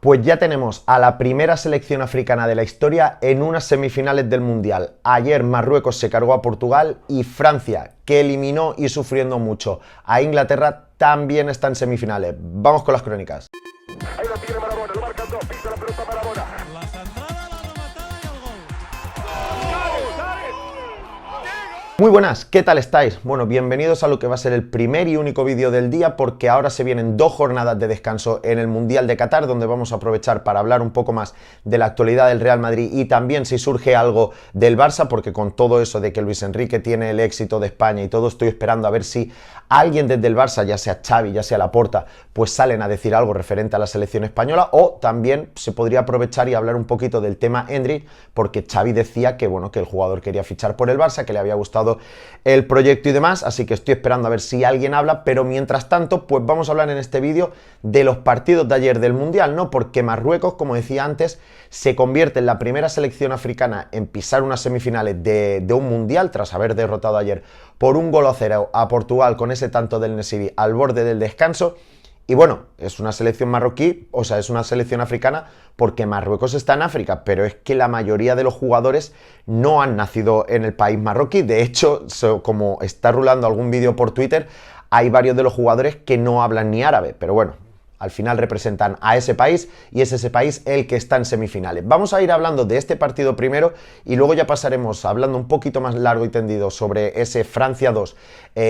Pues ya tenemos a la primera selección africana de la historia en unas semifinales del Mundial. Ayer Marruecos se cargó a Portugal y Francia, que eliminó y sufriendo mucho a Inglaterra, también está en semifinales. Vamos con las crónicas. Ahí lo tiene Marabona, lo marcan dos, pisa la pelota Marabona. La centrada, la rematada y el gol. Muy buenas, ¿qué tal estáis? Bueno, bienvenidos a lo que va a ser el primer y único vídeo del día, porque ahora se vienen 2 jornadas de descanso en el Mundial de Qatar, donde vamos a aprovechar para hablar un poco más de la actualidad del Real Madrid y también si surge algo del Barça, porque con todo eso de que Luis Enrique tiene el éxito de España y todo, estoy esperando a ver si alguien desde el Barça, ya sea Xavi, ya sea Laporta, pues salen a decir algo referente a la selección española, o también se podría aprovechar y hablar un poquito del tema Endrick, porque Xavi decía que, bueno, que el jugador quería fichar por el Barça, que le había gustado el proyecto y demás, así que estoy esperando a ver si alguien habla, pero mientras tanto, pues vamos a hablar en este vídeo de los partidos de ayer del Mundial, ¿no? Porque Marruecos, como decía antes, se convierte en la primera selección africana en pisar unas semifinales de un Mundial, tras haber derrotado ayer por 1-0 a Portugal con ese tanto del Nesiri al borde del descanso. Y bueno, es una selección marroquí, o sea, es una selección africana porque Marruecos está en África, pero es que la mayoría de los jugadores no han nacido en el país marroquí. De hecho, como está rulando algún vídeo por Twitter, hay varios de los jugadores que no hablan ni árabe, pero bueno, al final representan a ese país y es ese país el que está en semifinales. Vamos a ir hablando de este partido primero y luego ya pasaremos hablando un poquito más largo y tendido sobre ese Francia 2,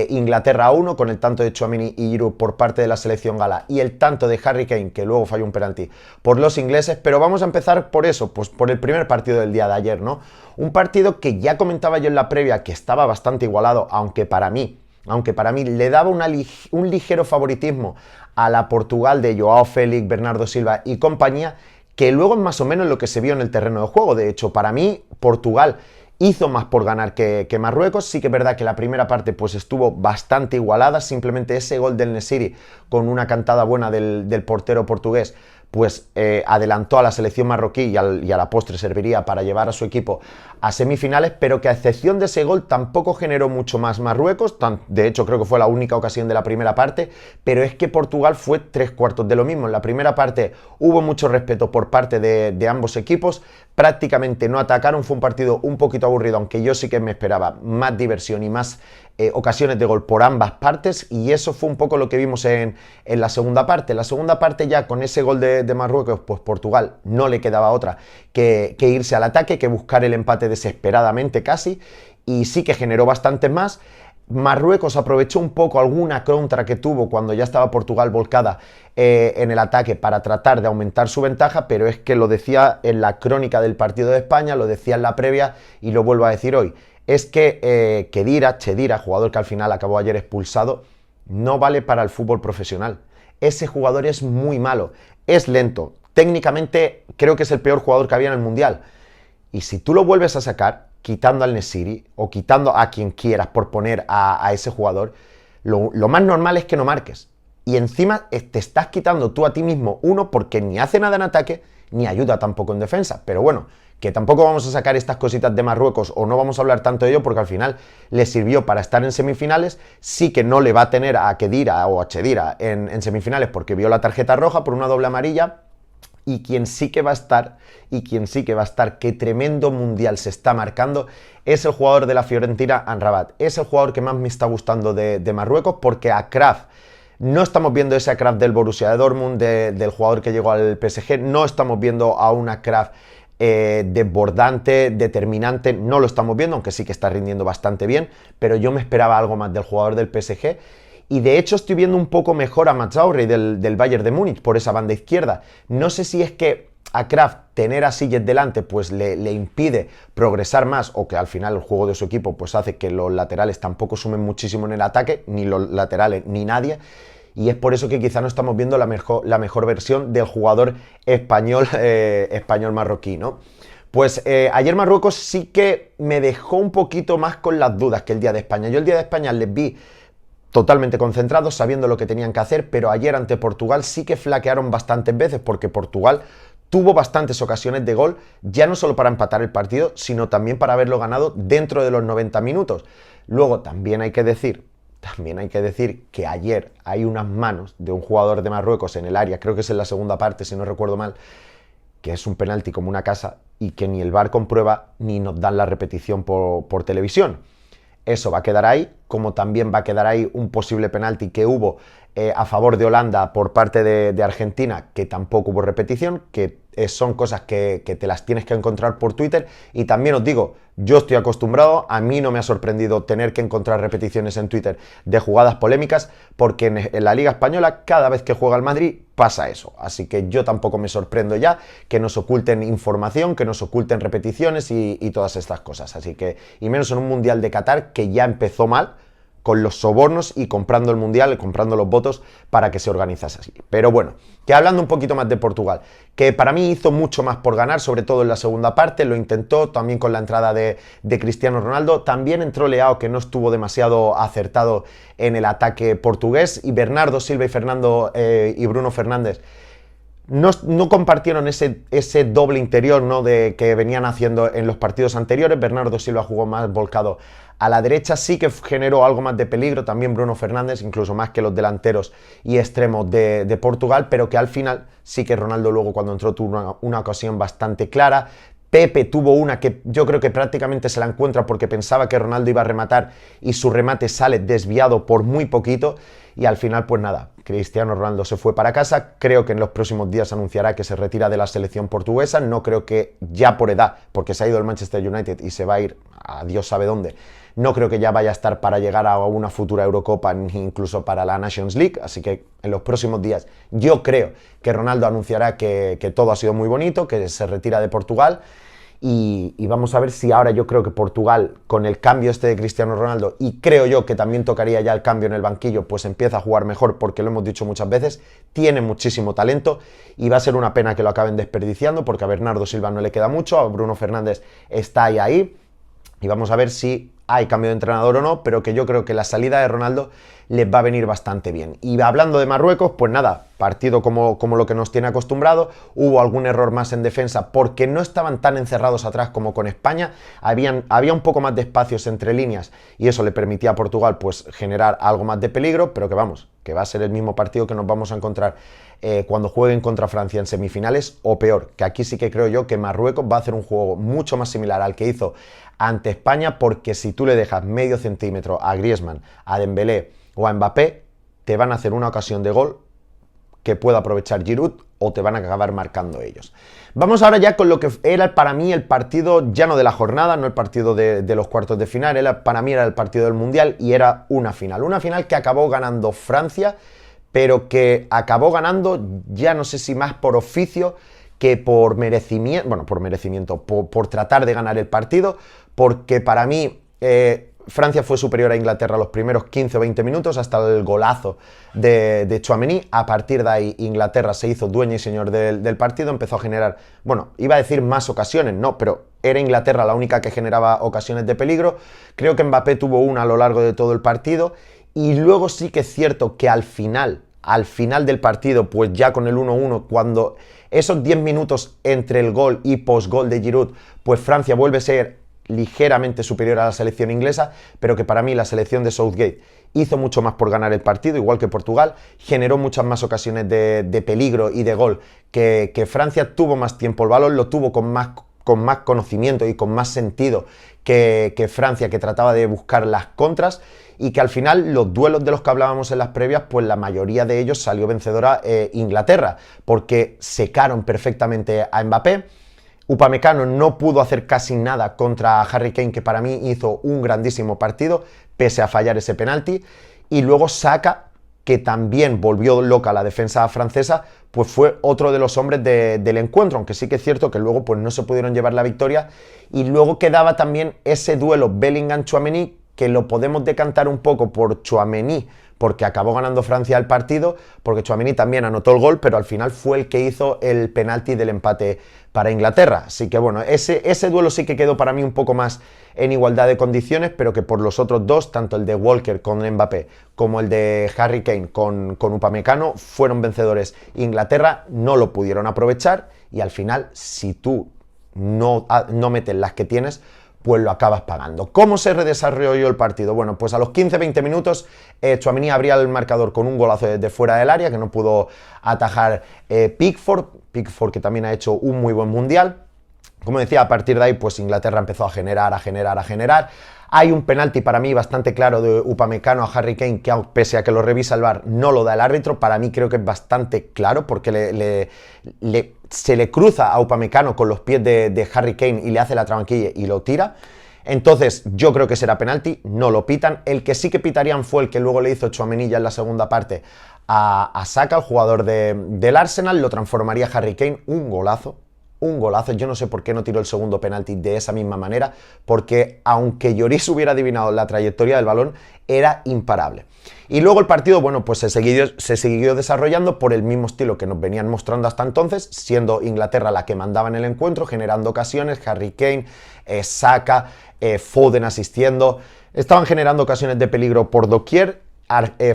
Inglaterra 1, con el tanto de Tchouaméni y Giroud por parte de la selección gala y el tanto de Harry Kane, que luego falló un penalti, por los ingleses. Pero vamos a empezar por eso, pues por el primer partido del día de ayer, ¿no? Un partido que ya comentaba yo en la previa que estaba bastante igualado, aunque para mí le daba un ligero favoritismo a la Portugal de Joao Félix, Bernardo Silva y compañía, que luego es más o menos lo que se vio en el terreno de juego. De hecho, para mí, Portugal hizo más por ganar que Marruecos. Sí que es verdad que la primera parte pues estuvo bastante igualada, simplemente ese gol del Nesiri con una cantada buena del portero portugués pues adelantó a la selección marroquí y a la postre serviría para llevar a su equipo a semifinales, pero que a excepción de ese gol tampoco generó mucho más Marruecos. De hecho, creo que fue la única ocasión de la primera parte, pero es que Portugal fue 3/4 de lo mismo. En la primera parte hubo mucho respeto por parte de ambos equipos, prácticamente no atacaron, fue un partido un poquito aburrido, aunque yo sí que me esperaba más diversión y más ocasiones de gol por ambas partes, y eso fue un poco lo que vimos en la segunda parte. En la segunda parte, ya con ese gol de Marruecos, pues Portugal no le quedaba otra que irse al ataque, que buscar el empate desesperadamente casi, y sí que generó bastantes más. Marruecos aprovechó un poco alguna contra que tuvo cuando ya estaba Portugal volcada en el ataque para tratar de aumentar su ventaja, pero es que lo decía en la crónica del partido de España, lo decía en la previa y lo vuelvo a decir hoy. Es que Chedira, jugador que al final acabó ayer expulsado, no vale para el fútbol profesional. Ese jugador es muy malo, es lento, técnicamente creo que es el peor jugador que había en el Mundial. Y si tú lo vuelves a sacar, quitando al Nesiri o quitando a quien quieras por poner a ese jugador, lo más normal es que no marques. Y encima te estás quitando tú a ti mismo uno, porque ni hace nada en ataque ni ayuda tampoco en defensa. Pero bueno, que tampoco vamos a sacar estas cositas de Marruecos o no vamos a hablar tanto de ello, porque al final le sirvió para estar en semifinales. Sí que no le va a tener a Khedira o a Chedira en semifinales porque vio la tarjeta roja por una doble amarilla. Y quien sí que va a estar, qué tremendo Mundial se está marcando, es el jugador de la Fiorentina, Amrabat. Es el jugador que más me está gustando de Marruecos, porque a Kraf no estamos viendo ese Kraf del Borussia de Dortmund, del jugador que llegó al PSG, no estamos viendo a una Kraf desbordante, determinante, no lo estamos viendo, aunque sí que está rindiendo bastante bien, pero yo me esperaba algo más del jugador del PSG. Y de hecho estoy viendo un poco mejor a Mazraoui del Bayern de Múnich por esa banda izquierda. No sé si es que a Kraf tener a Silet delante pues le impide progresar más, o que al final el juego de su equipo pues hace que los laterales tampoco sumen muchísimo en el ataque, ni los laterales ni nadie. Y es por eso que quizá no estamos viendo la mejor versión del jugador español marroquí, ¿no? Pues ayer Marruecos sí que me dejó un poquito más con las dudas que el día de España. Yo el día de España les vi totalmente concentrados, sabiendo lo que tenían que hacer, pero ayer ante Portugal sí que flaquearon bastantes veces, porque Portugal tuvo bastantes ocasiones de gol, ya no solo para empatar el partido, sino también para haberlo ganado dentro de los 90 minutos. Luego también hay que decir también hay que decir que ayer hay unas manos de un jugador de Marruecos en el área, creo que es en la segunda parte, si no recuerdo mal, que es un penalti como una casa y que ni el VAR comprueba ni nos dan la repetición por televisión. Eso va a quedar ahí, como también va a quedar ahí un posible penalti que hubo a favor de Holanda por parte de Argentina, que tampoco hubo repetición, que son cosas que te las tienes que encontrar por Twitter. Y también os digo, yo estoy acostumbrado, a mí no me ha sorprendido tener que encontrar repeticiones en Twitter de jugadas polémicas, porque en la Liga Española cada vez que juega el Madrid pasa eso. Así que yo tampoco me sorprendo ya que nos oculten información, que nos oculten repeticiones y todas estas cosas. Así que, y menos en un Mundial de Qatar que ya empezó mal, con los sobornos y comprando el Mundial, comprando los votos para que se organizase así. Pero bueno, que hablando un poquito más de Portugal, que para mí hizo mucho más por ganar, sobre todo en la segunda parte, lo intentó también con la entrada de Cristiano Ronaldo, también entró Leao, que no estuvo demasiado acertado en el ataque portugués, y Bernardo Silva y Bruno Fernández no compartieron ese doble interior, ¿no?, de que venían haciendo en los partidos anteriores. Bernardo Silva jugó más volcado a la derecha, sí que generó algo más de peligro, también Bruno Fernández, incluso más que los delanteros y extremos de Portugal, pero que al final sí que Ronaldo luego cuando entró tuvo una ocasión bastante clara. Pepe tuvo una que yo creo que prácticamente se la encuentra porque pensaba que Ronaldo iba a rematar y su remate sale desviado por muy poquito, y al final pues nada, Cristiano Ronaldo se fue para casa. Creo que en los próximos días anunciará que se retira de la selección portuguesa, no creo que ya por edad, porque se ha ido al Manchester United y se va a ir a Dios sabe dónde, no creo que ya vaya a estar para llegar a una futura Eurocopa ni incluso para la Nations League, así que en los próximos días yo creo que Ronaldo anunciará que todo ha sido muy bonito, que se retira de Portugal. Y vamos a ver si ahora yo creo que Portugal, con el cambio de Cristiano Ronaldo, y creo yo que también tocaría ya el cambio en el banquillo, pues empieza a jugar mejor, porque lo hemos dicho muchas veces, tiene muchísimo talento y va a ser una pena que lo acaben desperdiciando, porque a Bernardo Silva no le queda mucho, a Bruno Fernández está ahí, y vamos a ver si hay cambio de entrenador o no, pero que yo creo que la salida de Ronaldo les va a venir bastante bien. Y hablando de Marruecos, pues nada, partido como lo que nos tiene acostumbrado. Hubo algún error más en defensa porque no estaban tan encerrados atrás como con España, había un poco más de espacios entre líneas y eso le permitía a Portugal pues generar algo más de peligro, pero que vamos, que va a ser el mismo partido que nos vamos a encontrar cuando jueguen contra Francia en semifinales, o peor, que aquí sí que creo yo que Marruecos va a hacer un juego mucho más similar al que hizo ante España, porque si tú le dejas medio centímetro a Griezmann, a Dembélé o a Mbappé, te van a hacer una ocasión de gol que pueda aprovechar Giroud o te van a acabar marcando ellos. Vamos ahora ya con lo que era para mí el partido, ya no de la jornada, no el partido de los cuartos de final, para mí era el partido del Mundial y era una final que acabó ganando Francia, pero que acabó ganando, ya no sé si más por oficio que por merecimiento, bueno, por tratar de ganar el partido, porque para mí Francia fue superior a Inglaterra los primeros 15 o 20 minutos hasta el golazo de Tchouaméni. A partir de ahí Inglaterra se hizo dueña y señor del partido, empezó a generar, bueno, iba a decir más ocasiones, no, pero era Inglaterra la única que generaba ocasiones de peligro. Creo que Mbappé tuvo una a lo largo de todo el partido, y luego sí que es cierto que al final del partido, pues ya con el 1-1, cuando esos 10 minutos entre el gol y post-gol de Giroud, pues Francia vuelve a ser ligeramente superior a la selección inglesa, pero que para mí la selección de Southgate hizo mucho más por ganar el partido, igual que Portugal, generó muchas más ocasiones de peligro y de gol que Francia, tuvo más tiempo el balón, lo tuvo con más conocimiento y con más sentido que Francia, que trataba de buscar las contras, y que al final los duelos de los que hablábamos en las previas, pues la mayoría de ellos salió vencedora Inglaterra, porque secaron perfectamente a Mbappé. Upamecano no pudo hacer casi nada contra Harry Kane, que para mí hizo un grandísimo partido, pese a fallar ese penalti, y luego Saka, que también volvió loca la defensa francesa, pues fue otro de los hombres del encuentro, aunque sí que es cierto que luego pues no se pudieron llevar la victoria, y luego quedaba también ese duelo Bellingham-Tchouaméni, que lo podemos decantar un poco por Tchouaméni, porque acabó ganando Francia el partido, porque Tchouaméni también anotó el gol, pero al final fue el que hizo el penalti del empate para Inglaterra. Así que bueno, ese duelo sí que quedó para mí un poco más en igualdad de condiciones, pero que por los otros dos, tanto el de Walker con Mbappé como el de Harry Kane con Upamecano, fueron vencedores. Inglaterra no lo pudieron aprovechar, y al final, si tú no metes las que tienes, pues lo acabas pagando. ¿Cómo se redesarrolló el partido? Bueno, pues a los 15-20 minutos Tchouaméni abría el marcador con un golazo desde fuera del área que no pudo atajar Pickford que también ha hecho un muy buen mundial. Como decía, a partir de ahí pues Inglaterra empezó a generar. Hay un penalti para mí bastante claro de Upamecano a Harry Kane que pese a que lo revisa el VAR no lo da el árbitro. Para mí creo que es bastante claro porque se le cruza a Upamecano con los pies de Harry Kane y le hace la tranquilla y lo tira. Entonces yo creo que será penalti, no lo pitan. El que sí que pitarían fue el que luego le hizo Tchouaméni ya en la segunda parte a Saka, el jugador del Arsenal. Lo transformaría Harry Kane, un golazo. Yo no sé por qué no tiró el segundo penalti de esa misma manera, porque aunque Lloris hubiera adivinado la trayectoria del balón, era imparable. Y luego el partido, bueno, pues se siguió desarrollando por el mismo estilo que nos venían mostrando hasta entonces, siendo Inglaterra la que mandaba en el encuentro, generando ocasiones, Harry Kane, Saka, Foden asistiendo, estaban generando ocasiones de peligro por doquier.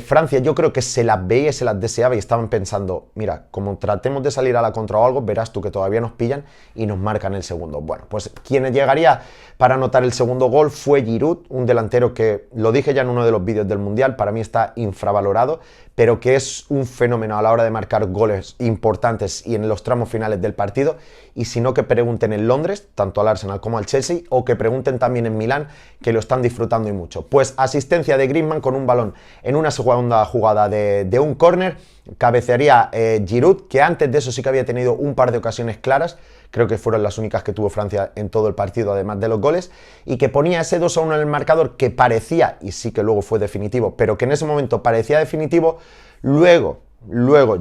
Francia yo creo que se las veía y se las deseaba y estaban pensando, mira, como tratemos de salir a la contra o algo, verás tú que todavía nos pillan y nos marcan el segundo. Bueno, pues quien llegaría para anotar el segundo gol fue Giroud, un delantero que, lo dije ya en uno de los vídeos del Mundial, para mí está infravalorado, pero que es un fenómeno a la hora de marcar goles importantes y en los tramos finales del partido. Y si no, que pregunten en Londres, tanto al Arsenal como al Chelsea, o que pregunten también en Milán, que lo están disfrutando y mucho. Pues asistencia de Griezmann con un balón en una segunda jugada de un córner, cabecearía Giroud, que antes de eso sí que había tenido un par de ocasiones claras, creo que fueron las únicas que tuvo Francia en todo el partido, además de los goles, y que ponía ese 2-1 en el marcador que parecía, y sí que luego fue definitivo, pero que en ese momento parecía definitivo. Luego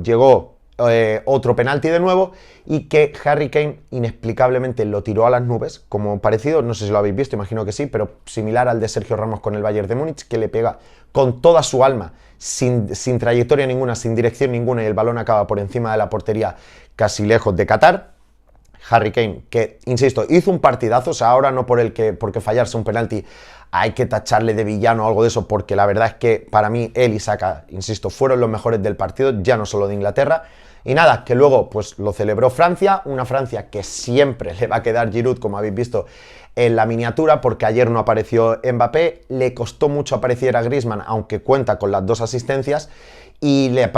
llegó otro penalti de nuevo y que Harry Kane inexplicablemente lo tiró a las nubes, como parecido, no sé si lo habéis visto, imagino que sí, pero similar al de Sergio Ramos con el Bayern de Múnich, que le pega con toda su alma, sin trayectoria ninguna, sin dirección ninguna, y el balón acaba por encima de la portería casi lejos de Qatar. Harry Kane, que, insisto, hizo un partidazo, o sea, ahora no porque fallarse un penalti hay que tacharle de villano o algo de eso, porque la verdad es que para mí él y Saka, insisto, fueron los mejores del partido, ya no solo de Inglaterra. Y nada, que luego pues lo celebró Francia, una Francia que siempre le va a quedar Giroud, como habéis visto en la miniatura, porque ayer no apareció Mbappé, le costó mucho aparecer a Griezmann, aunque cuenta con las dos asistencias, y le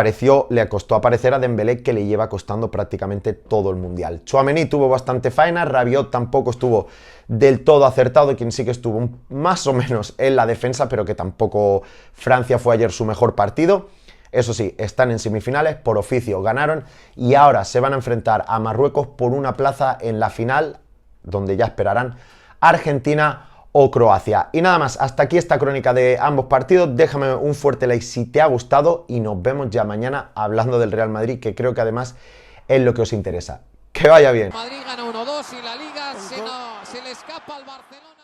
costó aparecer a Dembélé, que le lleva costando prácticamente todo el Mundial. Tchouaméni tuvo bastante faena, Rabiot tampoco estuvo del todo acertado, quien sí que estuvo más o menos en la defensa, pero que tampoco Francia fue ayer su mejor partido. Eso sí, están en semifinales, por oficio ganaron y ahora se van a enfrentar a Marruecos por una plaza en la final, donde ya esperarán Argentina o Croacia. Y nada más, hasta aquí esta crónica de ambos partidos. Déjame un fuerte like si te ha gustado y nos vemos ya mañana hablando del Real Madrid, que creo que además es lo que os interesa. Que vaya bien. Madrid gana 1-2 y la Liga se le escapa al Barcelona.